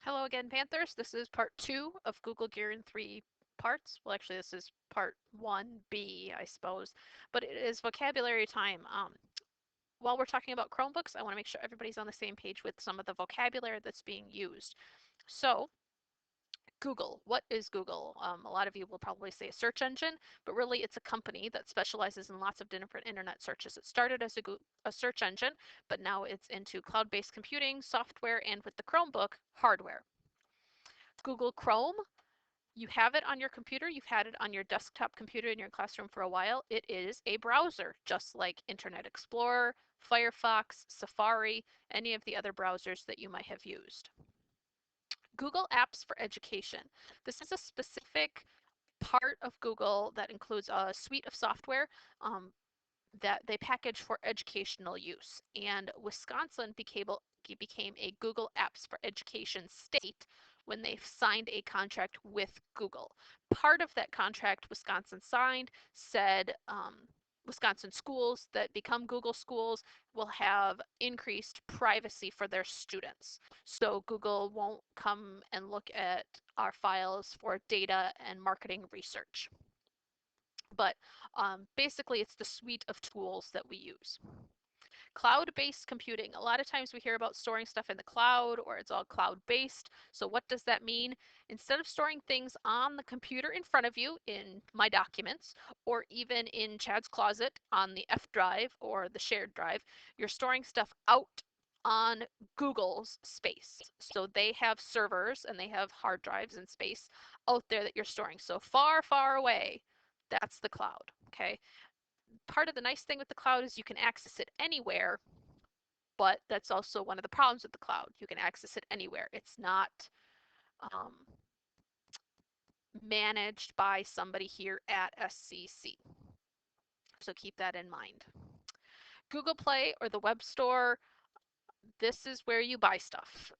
Hello again, Panthers. This is part 2 of Google Gear in 3 parts. Well, actually, this is part 1B, I suppose, but it is vocabulary time. While we're talking about Chromebooks, I want to make sure everybody's on the same page with some of the vocabulary that's being used. So, Google. What is Google? A lot of you will probably say a search engine, but really it's a company that specializes in lots of different internet searches. It started as a search engine, but now it's into cloud-based computing, software, and with the Chromebook, hardware. Google Chrome, you have it on your computer, you've had it on your desktop computer in your classroom for a while. It is a browser, just like Internet Explorer, Firefox, Safari, any of the other browsers that you might have used. Google Apps for Education. This is a specific part of Google that includes a suite of software that they package for educational use. And Wisconsin became a Google Apps for Education state when they signed a contract with Google. Part of that contract Wisconsin signed said Wisconsin schools that become Google schools will have increased privacy for their students. So Google won't come and look at our files for data and marketing research. But basically, it's the suite of tools that we use. Cloud-based computing. A lot of times we hear about storing stuff in the cloud or it's all cloud-based. So what does that mean? Instead of storing things on the computer in front of you in My Documents or even in Chad's closet on the F drive or the shared drive, you're storing stuff out on Google's space. So they have servers and they have hard drives and space out there that you're storing. So far, far away, that's the cloud, okay? Part of the nice thing with the cloud is you can access it anywhere, but that's also one of the problems with the cloud. You can access it anywhere. It's not um, managed by somebody here at SCC. So keep that in mind. Google Play or the web store, this is where you buy stuff.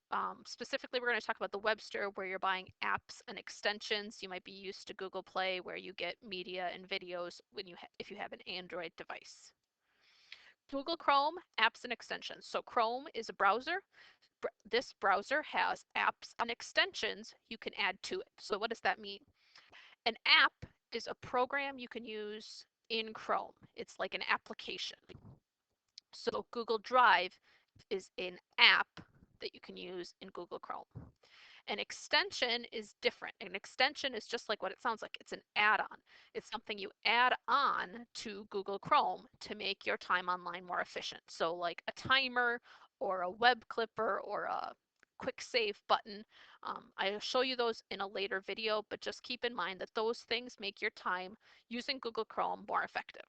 Specifically, we're going to talk about the web store where you're buying apps and extensions. You might be used to Google Play where you get media and videos if you have an Android device. Google Chrome, apps and extensions. So Chrome is a browser. This browser has apps and extensions you can add to it. So what does that mean? An app is a program you can use in Chrome. It's like an application. So Google Drive is an app that you can use in Google Chrome. An extension is different. An extension is just like what it sounds like. It's an add-on. It's something you add on to Google Chrome to make your time online more efficient. So like a timer or a web clipper or a quick save button. I'll show you those in a later video, but just keep in mind that those things make your time using Google Chrome more effective.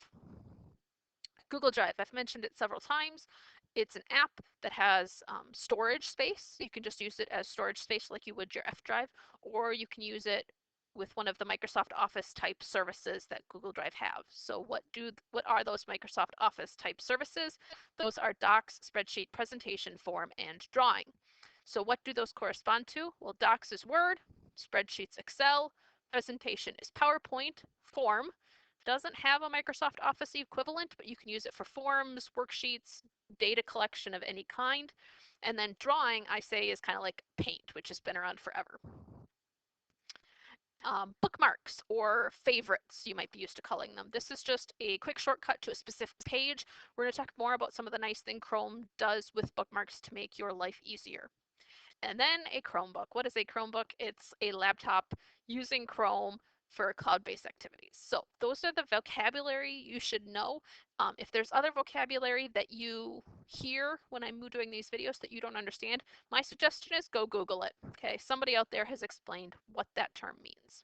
Google Drive, I've mentioned it several times. It's an app that has storage space. You can just use it as storage space like you would your F drive, or you can use it with one of the Microsoft Office type services that Google Drive have. So what are those Microsoft Office type services? Those are Docs, Spreadsheet, Presentation, Form, and Drawing. So what do those correspond to? Well, Docs is Word, Spreadsheets Excel, Presentation is PowerPoint, Form doesn't have a Microsoft Office equivalent, but you can use it for forms, worksheets, data collection of any kind. And then drawing, I say, is kind of like Paint, which has been around forever. Bookmarks or favorites, you might be used to calling them. This is just a quick shortcut to a specific page. We're going to talk more about some of the nice things Chrome does with bookmarks to make your life easier. And then a Chromebook. What is a Chromebook? It's a laptop using Chrome for cloud-based activities. So those are the vocabulary you should know. If there's other vocabulary that you hear when I'm doing these videos that you don't understand, my suggestion is go Google it. Okay, somebody out there has explained what that term means.